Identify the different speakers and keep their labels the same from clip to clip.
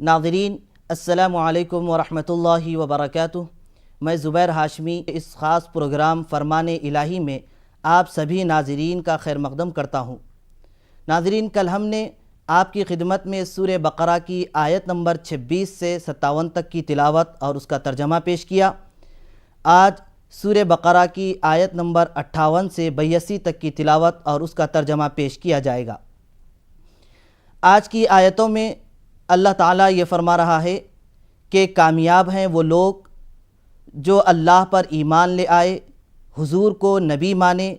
Speaker 1: ناظرین السلام علیکم ورحمۃ اللہ وبرکاتہ۔ میں زبیر ہاشمی اس خاص پروگرام فرمان الہی میں آپ سبھی ناظرین کا خیر مقدم کرتا ہوں۔ ناظرین، کل ہم نے آپ کی خدمت میں سورہ بقرہ کی آیت نمبر 26 سے 57 تک کی تلاوت اور اس کا ترجمہ پیش کیا۔ آج سورہ بقرہ کی آیت نمبر 58 سے 82 تک کی تلاوت اور اس کا ترجمہ پیش کیا جائے گا۔ آج کی آیتوں میں اللہ تعالیٰ یہ فرما رہا ہے کہ کامیاب ہیں وہ لوگ جو اللہ پر ایمان لے آئے، حضور کو نبی مانے،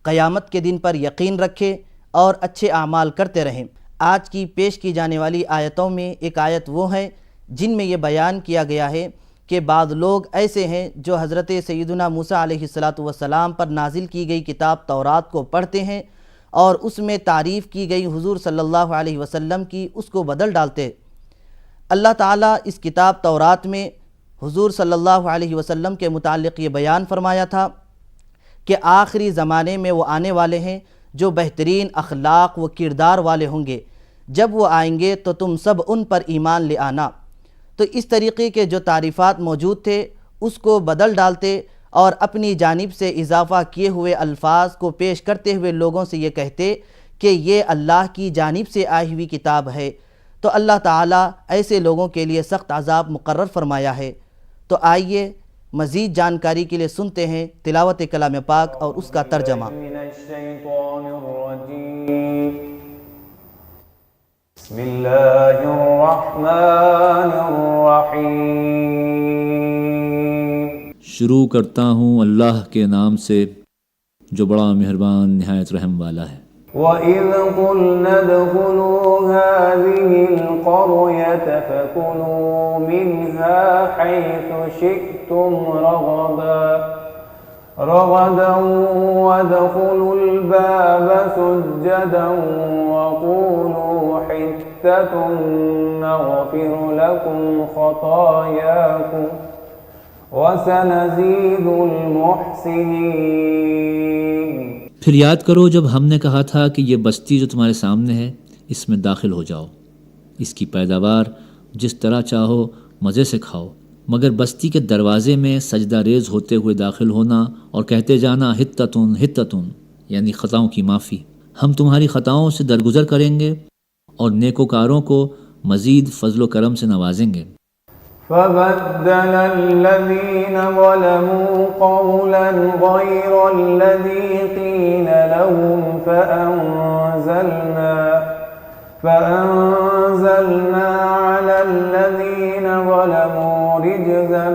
Speaker 1: قیامت کے دن پر یقین رکھے اور اچھے اعمال کرتے رہیں۔ آج کی پیش کی جانے والی آیتوں میں ایک آیت وہ ہے جن میں یہ بیان کیا گیا ہے کہ بعض لوگ ایسے ہیں جو حضرت سیدنا موسیٰ علیہ السلام پر نازل کی گئی کتاب تورات کو پڑھتے ہیں اور اس میں تعریف کی گئی حضور صلی اللہ علیہ وسلم کی اس کو بدل ڈالتے۔ اللہ تعالیٰ اس کتاب تورات میں حضور صلی اللہ علیہ وسلم کے متعلق یہ بیان فرمایا تھا کہ آخری زمانے میں وہ آنے والے ہیں جو بہترین اخلاق و کردار والے ہوں گے، جب وہ آئیں گے تو تم سب ان پر ایمان لے آنا۔ تو اس طریقے کے جو تعریفات موجود تھے اس کو بدل ڈالتے اور اپنی جانب سے اضافہ کیے ہوئے الفاظ کو پیش کرتے ہوئے لوگوں سے یہ کہتے کہ یہ اللہ کی جانب سے آئی ہوئی کتاب ہے، تو اللہ تعالیٰ ایسے لوگوں کے لیے سخت عذاب مقرر فرمایا ہے۔ تو آئیے مزید جانکاری کے لیے سنتے ہیں تلاوت کلام پاک اور اس کا ترجمہ۔
Speaker 2: بسم اللہ الرحمن الرحیم۔
Speaker 3: شروع کرتا ہوں اللہ کے نام سے جو بڑا مہربان نہایت رحم والا ہے۔
Speaker 2: وَإِذْ قُلْنَا ادْخُلُوا هَٰذِهِ الْقَرْيَةَ فَكُلُوا مِنْهَا حَيْثُ شِئْتُمْ رَغَدًا وَادْخُلُوا الْبَابَ سُجَّدًا وَقُولُوا حِطَّةٌ نَغْفِرْ لَكُمْ خَطَايَاكُمْ وَسَنَزِيدُ الْمُحْسِنِينَ۔
Speaker 3: پھر یاد کرو جب ہم نے کہا تھا کہ یہ بستی جو تمہارے سامنے ہے اس میں داخل ہو جاؤ، اس کی پیداوار جس طرح چاہو مزے سے کھاؤ، مگر بستی کے دروازے میں سجدہ ریز ہوتے ہوئے داخل ہونا اور کہتے جانا حطتن حطتن، یعنی خطاؤں کی معافی، ہم تمہاری خطاؤں سے درگزر کریں گے اور نیکوکاروں کو مزید فضل و کرم سے نوازیں گے۔
Speaker 2: فَبَدَّلَ الَّذِينَ ظَلَمُوا قَوْلًا غَيْرَ الَّذِي قِيلَ لَهُمْ فَأَنزَلْنَا عَلَى الَّذِينَ ظَلَمُوا رِجْزًا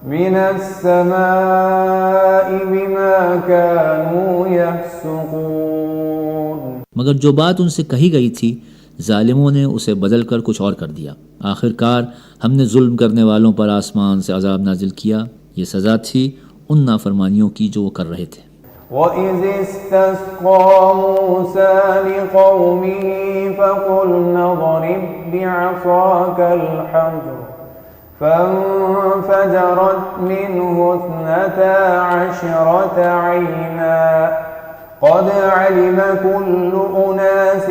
Speaker 2: مِّنَ السَّمَاءِ بِمَا كَانُوا يَفْسُقُونَ۔
Speaker 3: مگر جو بات ان سے کہی گئی تھی ظالموں نے اسے بدل کر کچھ اور کر دیا۔ آخر کار ہم نے ظلم کرنے والوں پر آسمان سے عذاب نازل کیا، یہ سزا تھی ان نافرمانیوں کی جو وہ کر رہے تھے۔
Speaker 2: وَإِذِ اسْتَسْقَىٰ مُوسَىٰ لِقَوْمِهِ فَقُلْنَا اضْرِب بِّعَصَاكَ الْحَجَرَ فَانفَجَرَتْ مِنْهُ 12 عَيْنًا قَدْ عَلِمَ كُلُّ أُنَاسٍ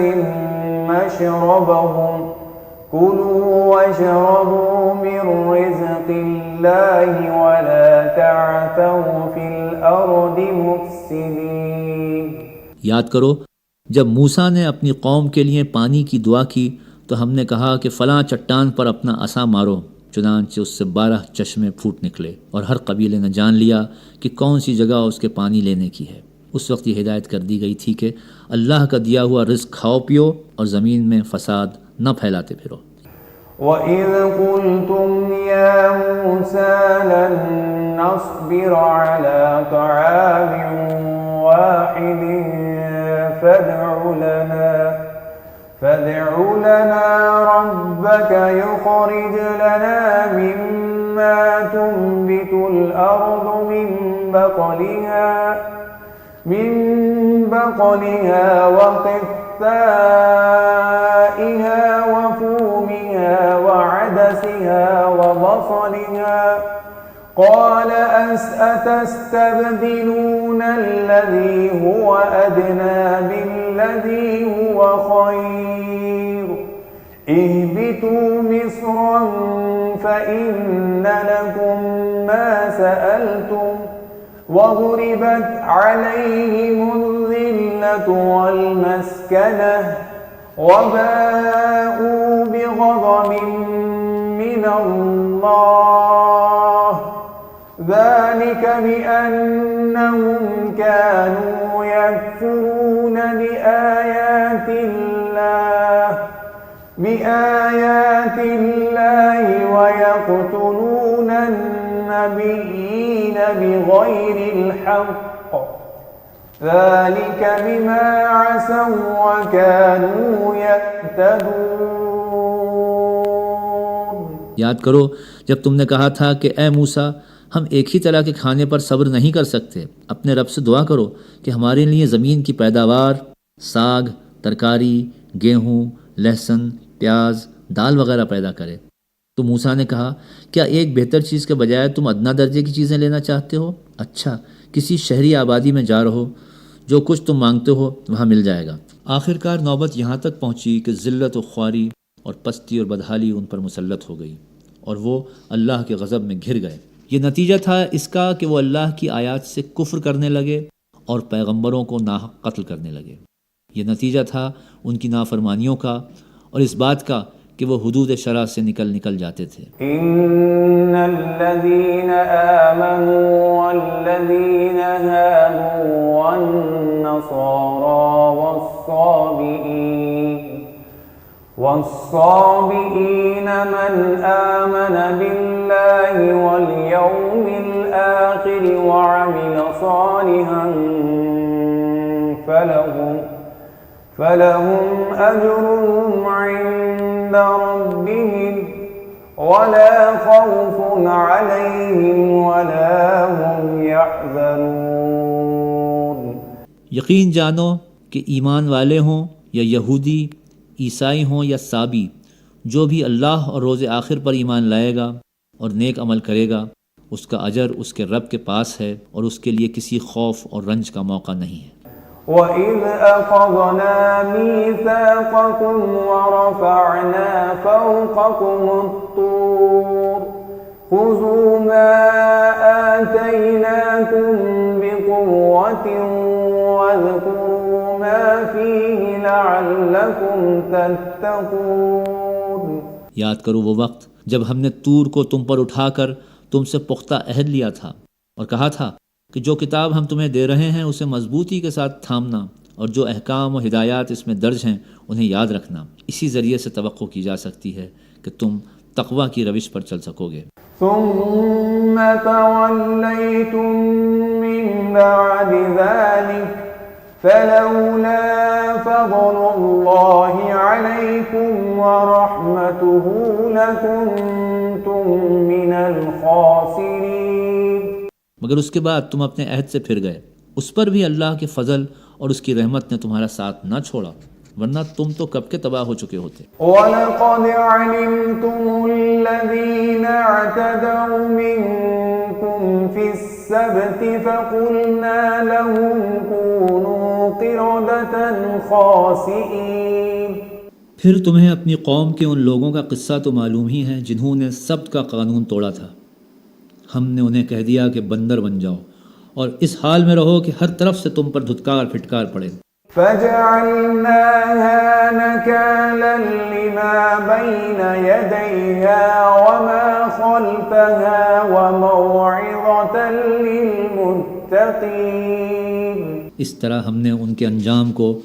Speaker 2: مَّشْرَبَهُمْ كُلُوا وَاشْرَبُوا مِن رِّزْقِ اللَّهِ وَلَا تَعْثَوْا فِي الْأَرْضِ مُفْسِدِينَ۔
Speaker 3: یاد کرو جب موسیٰ نے اپنی قوم کے لیے پانی کی دعا کی تو ہم نے کہا کہ فلاں چٹان پر اپنا عصا مارو، چنانچہ اس سے 12 چشمے پھوٹ نکلے، اور ہر قبیلے نے جان لیا کہ کون سی جگہ اس کے پانی لینے کی ہے۔ اس وقت یہ ہدایت کر دی گئی تھی کہ اللہ کا دیا ہوا رزق کھاؤ پیو اور زمین میں فساد نہ پھیلاتے پھرو۔
Speaker 2: وَإِذْ قُلْتُمْ يَا مُوسَىٰ لَن نَّصْبِرَ عَلَىٰ طَعَامٍ وَاحِدٍ فَادْعُ لَنَا رَبَّكَ يُخْرِجْ لَنَا مِمَّا تُنبِتُ الْأَرْضُ مِن بَقْلِهَا وَقِثَّائِهَا وَفُومِهَا وَعَدَسِهَا وَبَصَلِهَا قال أتستبدلون الذي هو أدنى بالذي هو خير اهبطوا مصرا فإن لكم ما سألتم وضربت عليهم الذلة والمسكنة وباءوا بغضب من الله ذلك بأنهم كانوا يكفرون بآيات الله ويقتلون النبيين بغير الحق ذلك بما عصوا وكانوا يعتدون۔
Speaker 3: یاد کرو جب تم نے کہا تھا کہ اے موسیٰ ہم ایک ہی طرح کے کھانے پر صبر نہیں کر سکتے، اپنے رب سے دعا کرو کہ ہمارے لیے زمین کی پیداوار، ساگ، ترکاری، گیہوں، لہسن، پیاز، دال وغیرہ پیدا کرے۔ تو موسیٰ نے کہا کیا ایک بہتر چیز کے بجائے تم ادنا درجے کی چیزیں لینا چاہتے ہو؟ اچھا کسی شہری آبادی میں جا رہو، جو کچھ تم مانگتے ہو وہاں مل جائے گا۔ آخرکار نوبت یہاں تک پہنچی کہ ذلت و خواری اور پستی اور بدحالی ان پر مسلط ہو گئی اور وہ اللہ کے غضب میں گھر گئے۔ یہ نتیجہ تھا اس کا کہ وہ اللہ کی آیات سے کفر کرنے لگے اور پیغمبروں کو ناحق قتل کرنے لگے۔ یہ نتیجہ تھا ان کی نافرمانیوں کا اور اس بات کا کہ وہ حدود شرع سے نکل جاتے تھے۔
Speaker 2: ان الذين آمنوا والذين هادوا والنصارى والصابئين من آمن بالله واليوم الآخر وعمل صالحا فلهم أجرهم عند ربهم ولا خوف عليهم ولا هم يحزنون۔
Speaker 3: یقین جانو کہ ایمان والے ہوں یا یہودی، عیسائی ہوں یا صابی، جو بھی اللہ اور روز آخر پر ایمان لائے گا اور نیک عمل کرے گا اس کا اجر اس کے رب کے پاس ہے اور اس کے لیے کسی خوف اور رنج کا موقع نہیں ہے۔
Speaker 2: وَإِذْ أَخَذْنَا مِيثَاقَكُمْ وَرَفَعْنَا فَوْقَكُمُ الطُّورَ خُذُوا مَا آتَيْنَاكُمْ بِقُوَّةٍ وَاذْكُرُوا مَا فِيهِ لَعَلَّكُمْ تَتَّقُونَ۔
Speaker 3: یاد کرو وہ وقت جب ہم نے طور کو تم پر اٹھا کر تم سے پختہ عہد لیا تھا اور کہا تھا کہ جو کتاب ہم تمہیں دے رہے ہیں اسے مضبوطی کے ساتھ تھامنا اور جو احکام و ہدایات اس میں درج ہیں انہیں یاد رکھنا۔ اسی ذریعے سے توقع کی جا سکتی ہے کہ تم تقوی کی روش پر چل سکو گے۔
Speaker 2: ثم توليتم من بعد ذلك فلولا فضل الله عليكم ورحمته لكنتم من الخاسرين۔
Speaker 3: مگر اس کے بعد تم اپنے عہد سے پھر گئے، اس پر بھی اللہ کے فضل اور اس کی رحمت نے تمہارا ساتھ نہ چھوڑا، ورنہ تم تو کب کے تباہ ہو چکے ہوتے۔
Speaker 2: وَلَقَدْ عَلِمْتُمُ الَّذِينَ اعْتَدَوْا مِنكُمْ فِي السَّبْتِ فَقُلْنَا لَهُمْ كُونُوا قِرَدَةً خَاسِئِينَ۔
Speaker 3: پھر تمہیں اپنی قوم کے ان لوگوں کا قصہ تو معلوم ہی ہے جنہوں نے سبت کا قانون توڑا تھا۔ ہم نے انہیں کہہ دیا کہ بندر بن جاؤ اور اس حال میں رہو کہ ہر طرف سے تم پر دھتکار پھٹکار پڑے۔
Speaker 2: فَجَعَلْنَاهَا نَكَالًا لِمَا بَيْنَ يَدَيْهَا وَمَا خَلْفَهَا وَمَوْعِظَةً لِلْمُتَّقِينَ۔ اس
Speaker 3: طرح ہم نے ان کے انجام کو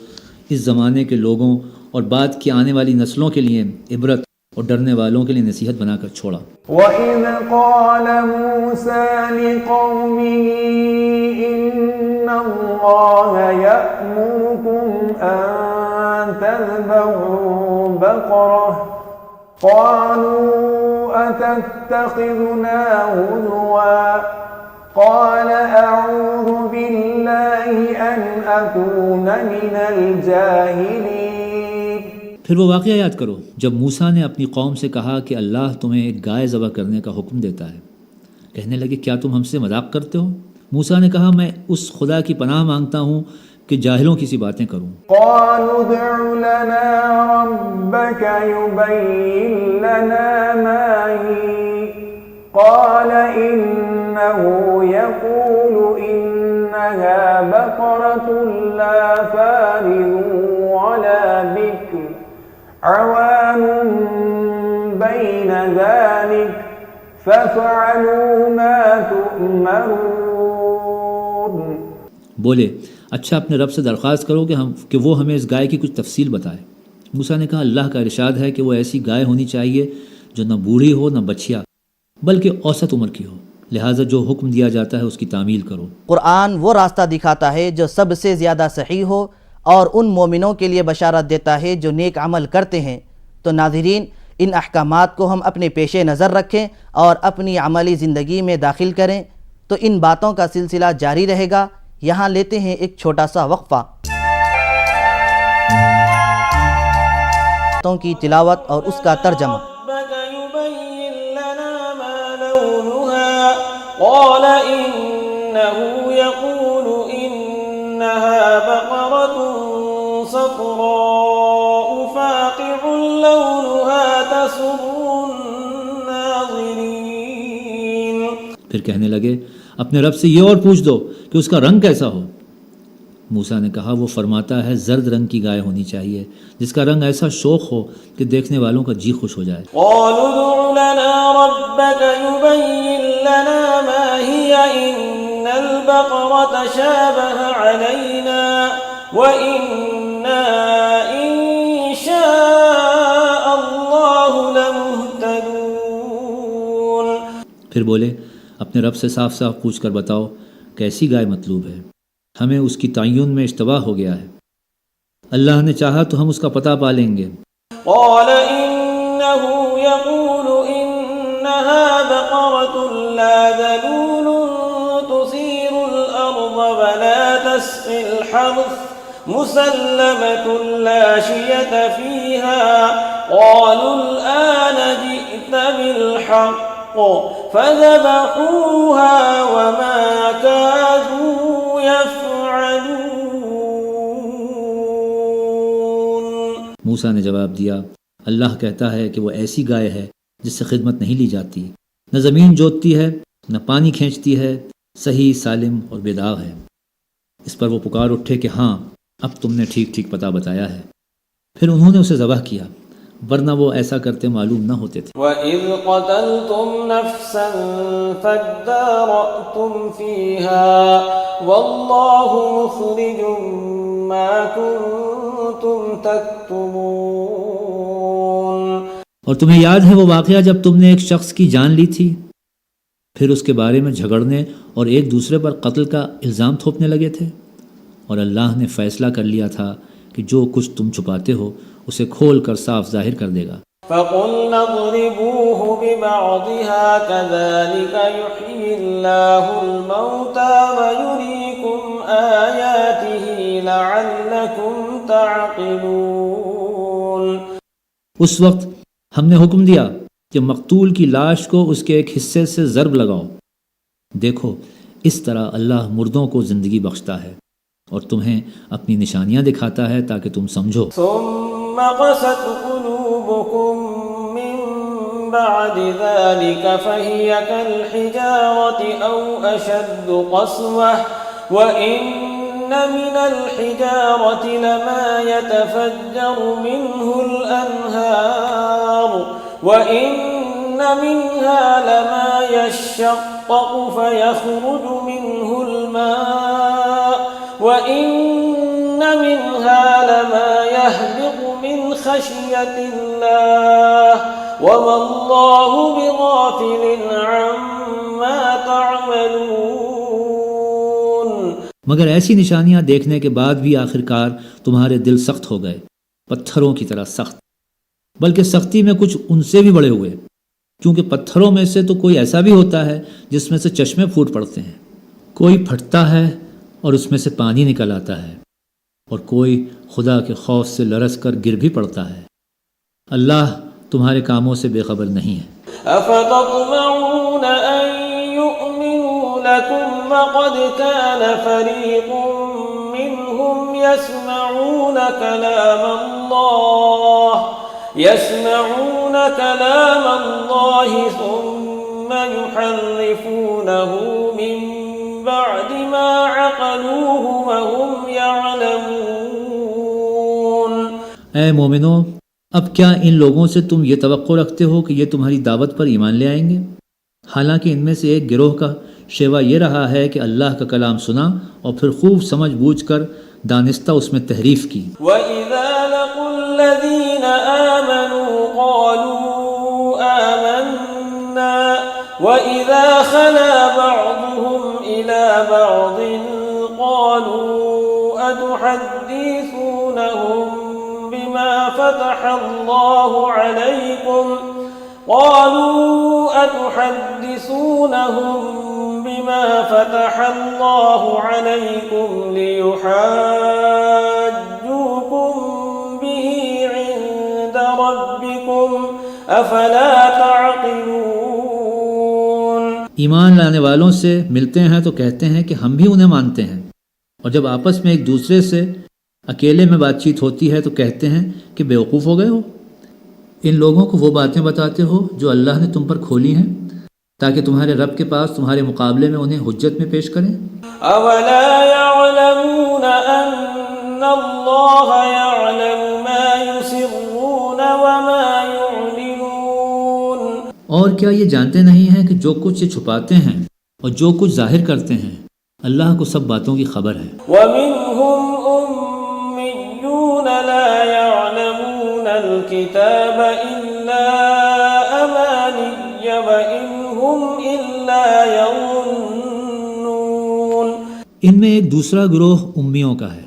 Speaker 3: اس زمانے کے لوگوں اور بعد کی آنے والی نسلوں کے لیے عبرت اور ڈرنے والوں کے لیے نصیحت بنا کر چھوڑا۔
Speaker 2: وَإِذْ قَالَ مُوسَى لِقَوْمِهِ إِنَّ اللَّهَ يَأْمُرُكُمْ أَن تَذْبَحُوا بَقَرَةً قَالُوا أَتَتَّخِذُنَا هُزُوًا قَالَ أَعُوذُ بِاللَّهِ أَنْ أَكُونَ مِنَ الْجَاهِلِينَ۔
Speaker 3: پھر وہ واقعہ یاد کرو جب موسیٰ نے اپنی قوم سے کہا کہ اللہ تمہیں ایک گائے ذبح کرنے کا حکم دیتا ہے، کہنے لگے کیا تم ہم سے مذاق کرتے ہو؟ موسیٰ نے کہا میں اس خدا کی پناہ مانگتا ہوں کہ جاہلوں کی سی باتیں کروں۔
Speaker 2: قالوا ادع لنا ربك يبين لنا ما هي قال إنه يقول إنها بقرة لا فارض ولا بكر عوان بين ذلك فافعلوا ما تؤمرون۔
Speaker 3: بولے اچھا اپنے رب سے درخواست کرو کہ وہ ہمیں اس گائے کی کچھ تفصیل بتائے۔ موسیٰ نے کہا اللہ کا ارشاد ہے کہ وہ ایسی گائے ہونی چاہیے جو نہ بوڑھی ہو نہ بچیا بلکہ اوسط عمر کی ہو، لہٰذا جو حکم دیا جاتا ہے اس کی تعمیل کرو۔
Speaker 1: قرآن وہ راستہ دکھاتا ہے جو سب سے زیادہ صحیح ہو اور ان مومنوں کے لیے بشارت دیتا ہے جو نیک عمل کرتے ہیں۔ تو ناظرین، ان احکامات کو ہم اپنے پیش نظر رکھیں اور اپنی عملی زندگی میں داخل کریں تو ان باتوں کا سلسلہ جاری رہے گا۔ یہاں لیتے ہیں ایک چھوٹا سا وقفہ کی تلاوت اور اس کا ترجمہ۔
Speaker 4: قال إنه يقول إنها بقرة صفراء فاقع لونها تسر الناظرين۔
Speaker 3: پھر کہنے لگے اپنے رب سے یہ اور پوچھ دو کہ اس کا رنگ کیسا ہو۔ موسیٰ نے کہا وہ فرماتا ہے زرد رنگ کی گائے ہونی چاہیے جس کا رنگ ایسا شوخ ہو کہ دیکھنے والوں کا جی خوش ہو جائے۔
Speaker 4: قالوا ادع لنا ربك يبين لنا ما هي إن البقرة شابه علينا وإنا إن شاء الله لمهتدون۔
Speaker 3: پھر بولے اپنے رب سے صاف صاف پوچھ کر بتاؤ کیسی گائے مطلوب ہے، ہمیں اس کی تعین میں اشتباہ ہو گیا ہے، اللہ نے چاہا تو ہم اس کا پتہ پا لیں گے۔
Speaker 4: قال إنه يقول إنها بقرة لا ذلول تثير الأرض ولا تسقي الحرث مسلمة لا شية فيها قالوا الآن جئت بالحق فذبحوها وما كادوا يفعلون۔
Speaker 3: موسیٰ نے جواب دیا اللہ کہتا ہے کہ وہ ایسی گائے ہے جس سے خدمت نہیں لی جاتی، نہ زمین جوتتی ہے نہ پانی کھینچتی ہے، صحیح سالم اور بے داغ ہے۔ اس پر وہ پکار اٹھے کہ ہاں اب تم نے ٹھیک ٹھیک پتہ بتایا ہے۔ پھر انہوں نے اسے ذبح کیا، ورنہ وہ ایسا کرتے معلوم نہ ہوتے تھے۔
Speaker 4: وَإِذْ قَتَلْتُمْ نَفْسًا فَادَّارَأْتُمْ فِيهَا وَاللَّهُ مُخْرِجٌ مَا كُنْتُمْ تَكْتُمُونَ۔
Speaker 3: اور تمہیں یاد ہے وہ واقعہ جب تم نے ایک شخص کی جان لی تھی، پھر اس کے بارے میں جھگڑنے اور ایک دوسرے پر قتل کا الزام تھوپنے لگے تھے، اور اللہ نے فیصلہ کر لیا تھا کہ جو کچھ تم چھپاتے ہو اسے کھول کر صاف ظاہر کر دے گا۔
Speaker 4: فَقُلْنَا اضْرِبُوهُ بِبَعْضِهَا كَذَلِكَ يُحْيِي اللَّهُ الْمَوْتَى وَيُرِيكُمْ آيَاتِهِ لَعَلَّكُمْ تَعْقِلُونَ۔
Speaker 3: اس وقت ہم نے حکم دیا کہ مقتول کی لاش کو اس کے ایک حصے سے ضرب لگاؤ، دیکھو اس طرح اللہ مردوں کو زندگی بخشتا ہے اور تمہیں اپنی نشانیاں دکھاتا ہے تاکہ تم سمجھو۔
Speaker 4: ثم قست قلوبكم من بعد ذلك فهي كالحجارة أو أشد قسوة وإن من الحجارة لما يتفجر منه الأنهار وإن منها لما يشقق فيخرج منه الماء وإن منها لما يهبط من خشية الله وما الله بغافل عما تعملون۔
Speaker 3: مگر ایسی نشانیاں دیکھنے کے بعد بھی آخرکار تمہارے دل سخت ہو گئے، پتھروں کی طرح سخت، بلکہ سختی میں کچھ ان سے بھی بڑے ہوئے، کیونکہ پتھروں میں سے تو کوئی ایسا بھی ہوتا ہے جس میں سے چشمے پھوٹ پڑتے ہیں، کوئی پھٹتا ہے اور اس میں سے پانی نکل آتا ہے، اور کوئی خدا کے خوف سے لرز کر گر بھی پڑتا ہے۔ اللہ تمہارے کاموں سے بے خبر نہیں ہے۔
Speaker 4: أفتطمعون أن لكم وقد كان فريق منهم يسمعون كلام الله ثم يحرفونه من بعد ما عقلوه وهم يعلمون۔
Speaker 3: اے مومنو، اب کیا ان لوگوں سے تم یہ توقع رکھتے ہو کہ یہ تمہاری دعوت پر ایمان لے آئیں گے؟ حالانکہ ان میں سے ایک گروہ کا شیوا یہ رہا ہے کہ اللہ کا کلام سنا اور پھر خوب سمجھ بوجھ کر دانستہ اس میں تحریف کی۔
Speaker 4: وَإِذَا لَقُوا الَّذِينَ آمَنُوا قَالُوا آمَنَّا وَإِذَا خَلَا بَعْضُهُمْ إِلَى بَعْضٍ قَالُوا أَتُحَدِّثُونَهُم بِمَا فتح الله عليكم ليحاجوكم به عند ربكم أفلا تعقلون۔
Speaker 3: ایمان لانے والوں سے ملتے ہیں تو کہتے ہیں کہ ہم بھی انہیں مانتے ہیں، اور جب آپس میں ایک دوسرے سے اکیلے میں بات چیت ہوتی ہے تو کہتے ہیں کہ بیوقوف ہو گئے ہو۔ ان لوگوں کو وہ باتیں بتاتے ہو جو اللہ نے تم پر کھولی ہیں تاکہ تمہارے رب کے پاس تمہارے مقابلے میں انہیں حجت میں پیش کریں۔
Speaker 4: اولا يعلمون ان اللہ يعلم ما يسرون وما يعلنون۔
Speaker 3: اور کیا یہ جانتے نہیں ہیں کہ جو کچھ یہ چھپاتے ہیں اور جو کچھ ظاہر کرتے ہیں اللہ کو سب باتوں کی خبر ہے۔
Speaker 4: ومنهم أميون لا يعلمون الكتاب إلا أماني وإن هم إلا يظنون۔
Speaker 3: ان میں ایک دوسرا گروہ امیوں کا ہے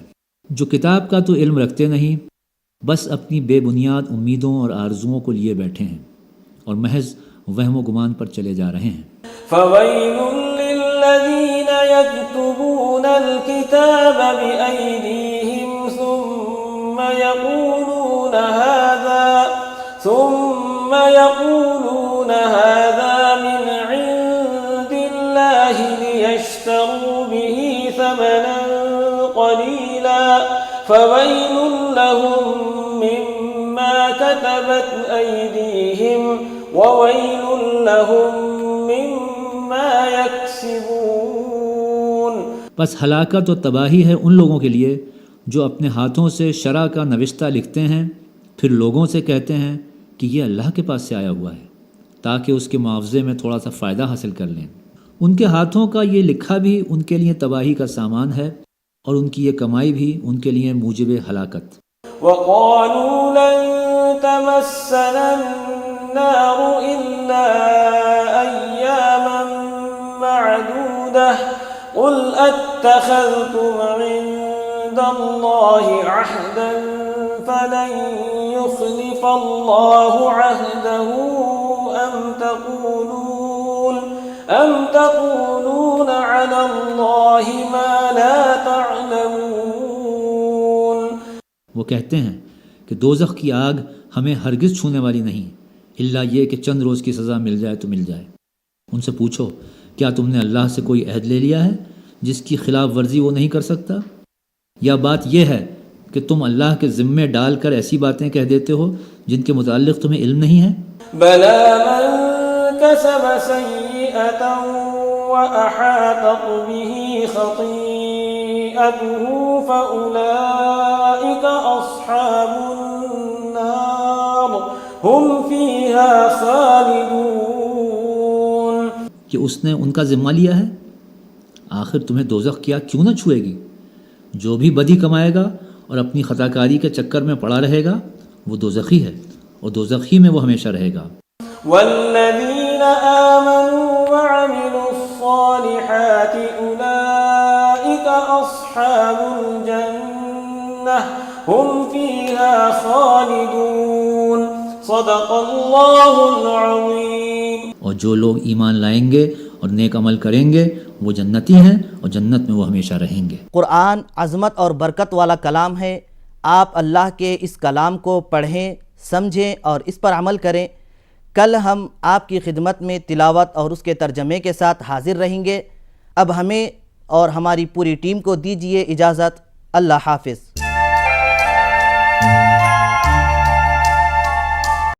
Speaker 3: جو کتاب کا تو علم رکھتے نہیں، بس اپنی بے بنیاد امیدوں اور آرزوؤں کو لیے بیٹھے ہیں اور محض وہم و گمان پر چلے جا رہے ہیں۔
Speaker 4: فويل للذين يكتبون الكتاب بأيديهم ثم يقولون هذا من عند الله ليشتروا به ثمنا قليلا فويل لهم مما كتبت أيديهم وويل لهم مما يكسبون۔
Speaker 3: بس ہلاکت و تباہی ہے ان لوگوں کے لیے جو اپنے ہاتھوں سے شرع کا نوشتہ لکھتے ہیں پھر لوگوں سے کہتے ہیں کہ یہ اللہ کے پاس سے آیا ہوا ہے تاکہ اس کے معاوضے میں تھوڑا سا فائدہ حاصل کر لیں۔ ان کے ہاتھوں کا یہ لکھا بھی ان کے لیے تباہی کا سامان ہے اور ان کی یہ کمائی بھی ان کے لیے موجب ہلاکت۔
Speaker 4: وقالوا لن تمسنا النار إلا أياما معدودة قل أتخذتم عند الله عهدا فلن يخلف الله عهده أم تقولون على الله ما لا تعلمون۔
Speaker 3: وہ کہتے ہیں کہ دوزخ کی آگ ہمیں ہرگز چھونے والی نہیں الا یہ کہ چند روز کی سزا مل جائے تو مل جائے۔ ان سے پوچھو کیا تم نے اللہ سے کوئی عہد لے لیا ہے جس کی خلاف ورزی وہ نہیں کر سکتا؟ یا بات یہ ہے کہ تم اللہ کے ذمے ڈال کر ایسی باتیں کہہ دیتے ہو جن کے متعلق تمہیں علم نہیں ہے؟
Speaker 4: بلى من كسب سيئة وأحاطت به خطيئته فأولئك أصحاب النار هم فيها خالدون۔
Speaker 3: کہ اس نے ان کا ذمہ لیا ہے؟ آخر تمہیں دوزخ کیا کیوں نہ چھوئے گی؟ جو بھی بدی کمائے گا اور اپنی خطا کاری کے چکر میں پڑا رہے گا وہ دوزخی ہے اور دوزخی میں وہ ہمیشہ رہے گا۔
Speaker 4: والذین آمنوا وعملوا الصالحات اولئک اصحاب الجنہ هم فیہا خالدون۔ صدق اللہ العظیم۔
Speaker 3: اور جو لوگ ایمان لائیں گے اور نیک عمل کریں گے وہ جنتی ہیں اور جنت میں وہ ہمیشہ رہیں گے۔
Speaker 1: قرآن عظمت اور برکت والا کلام ہے۔ آپ اللہ کے اس کلام کو پڑھیں، سمجھیں اور اس پر عمل کریں۔ کل ہم آپ کی خدمت میں تلاوت اور اس کے ترجمے کے ساتھ حاضر رہیں گے۔ اب ہمیں اور ہماری پوری ٹیم کو دیجیے اجازت۔ اللہ حافظ۔